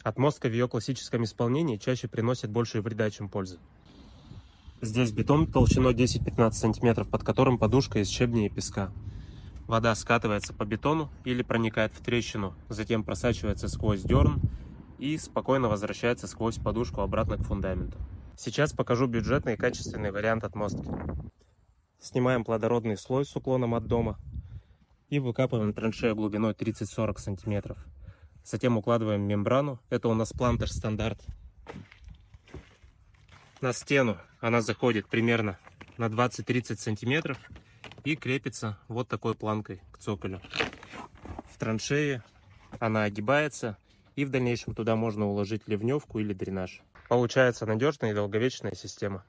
Отмостка в ее классическом исполнении чаще приносит больше вреда, чем пользы. Здесь бетон толщиной 10-15 см, под которым подушка из щебня и песка. Вода скатывается по бетону или проникает в трещину, затем просачивается сквозь дерн и спокойно возвращается сквозь подушку обратно к фундаменту. Сейчас покажу бюджетный и качественный вариант отмостки. Снимаем плодородный слой с уклоном от дома и выкапываем траншею глубиной 30-40 см. Затем укладываем мембрану, это у нас плантер стандарт. На стену она заходит примерно на 20-30 см и крепится вот такой планкой к цоколю. В траншее она огибается, и в дальнейшем туда можно уложить ливневку или дренаж. Получается надежная и долговечная система.